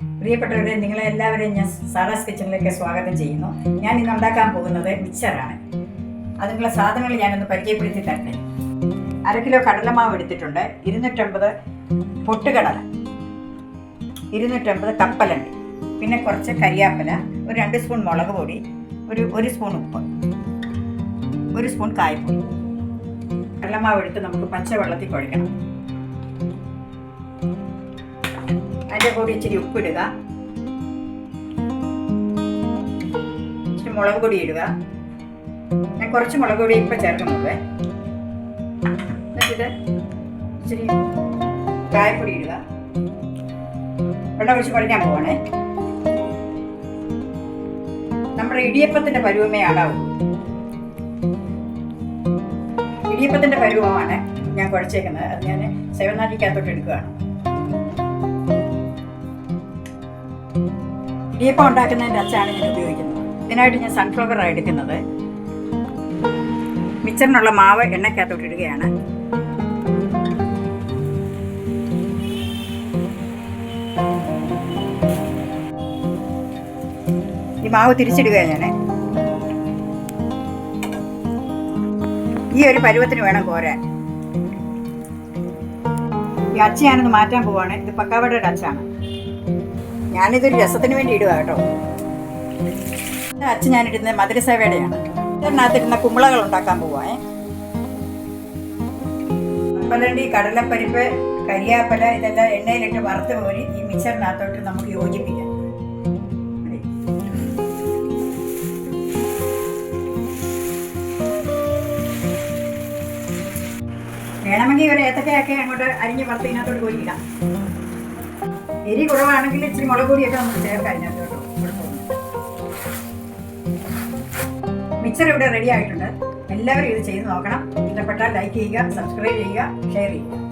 പ്രിയപ്പെട്ടവരെ, നിങ്ങളെ എല്ലാവരെയും ഞാൻ സാറാസ് കിച്ചണിലേക്ക് സ്വാഗതം ചെയ്യുന്നു. ഞാൻ ഇന്ന് ഉണ്ടാക്കാൻ പോകുന്നത് മിക്സറാണ്. അതിനുള്ള സാധനങ്ങൾ ഞാനൊന്ന് പരിചയപ്പെടുത്തി തരട്ടെ. 1 കിലോ കടലമാവ് എടുത്തിട്ടുണ്ട്, 250 പൊട്ടുകടല, 250 കപ്പലണ്ടി, പിന്നെ കുറച്ച് കരിയാപ്പല, ഒരു 2 സ്പൂൺ മുളക് പൊടി, ഒരു സ്പൂൺ ഉപ്പ്, 1 സ്പൂൺ കായപ്പൊടി. കടലമാവ് എടുത്ത് നമുക്ക് പച്ചവെള്ളത്തിൽ കുഴക്കണം. അതിൻ്റെ കൂടി ഇച്ചിരി ഉപ്പിടുക, ഇച്ചിരി മുളക് പൊടി ഇടുക. ഞാൻ കുറച്ച് മുളക് പൊടി ഇപ്പം ചേർക്കുന്നുണ്ട്. എന്നിട്ട് ഇച്ചിരി കായപ്പൊടി ഇടുക. വെള്ളം ഒഴിച്ച് കുഴയ്ക്കാൻ പോവാണേ. നമ്മുടെ ഇടിയപ്പത്തിൻ്റെ പരുവമേ ആകാവൂ. ഇടിയപ്പത്തിൻ്റെ പരുവമാണ് ഞാൻ കുഴച്ചേക്കുന്നത്. അത് ഞാൻ സേവനാഴിക്കകത്തോട്ട് എടുക്കുകയാണ്. ഇടിയപ്പം ഉണ്ടാക്കുന്നതിൻ്റെ അച്ചാണ് ഞാൻ ഉപയോഗിക്കുന്നത്. ഇതിനായിട്ട് ഞാൻ സൺഫ്ലവർ എടുക്കുന്നത്. മിക്സറിനുള്ള മാവ് എണ്ണയ്ക്കകത്തോട്ട് ഇടുകയാണ്. ഈ മാവ് തിരിച്ചിടുകയാണ് ഞാൻ. ഈ ഒരു പരുവത്തിന് വേണം കോരാൻ. ഈ അച്ച ഞാനൊന്ന് മാറ്റാൻ പോവാണ്. ഇത് പക്കാവടയുടെ അച്ചാണ്. ഞാനിതൊരു രസത്തിന് വേണ്ടി ഇടുക കേട്ടോ. അച്ഛൻ ഞാനിടുന്നത് മധുരസേവയുടെയാണ്. ഇതിനകത്തിരുന്ന കുമ്പളകൾ ഉണ്ടാക്കാൻ പോവാ. കപ്പലണ്ടി, കടലപ്പരിപ്പ്, കരിയാപ്പല ഇതെല്ലാം എണ്ണയിലിട്ട് വറുത്ത് കോരി ഈ മിക്സറിനകത്തോട്ട് നമുക്ക് യോജിപ്പിക്കാം. വേണമെങ്കിൽ ഒരു ഏത്തക്കയൊക്കെ അങ്ങോട്ട് അരിഞ്ഞ് വറുത്ത് ഇതിനകത്തോട്ട് കോരിയിടാം. എരി കുറവാണെങ്കിൽ ഇച്ചിരി മുളക് പൊടിയൊക്കെ നമുക്ക് ചേർക്കാം അതിനകത്ത് കേട്ടോ. മിക്സർ ഇവിടെ റെഡി ആയിട്ടുണ്ട്. എല്ലാവരും ഇത് ചെയ്ത് നോക്കണം. ഇഷ്ടപ്പെട്ടാൽ ലൈക്ക് ചെയ്യുക, സബ്സ്ക്രൈബ് ചെയ്യുക, ഷെയർ ചെയ്യുക.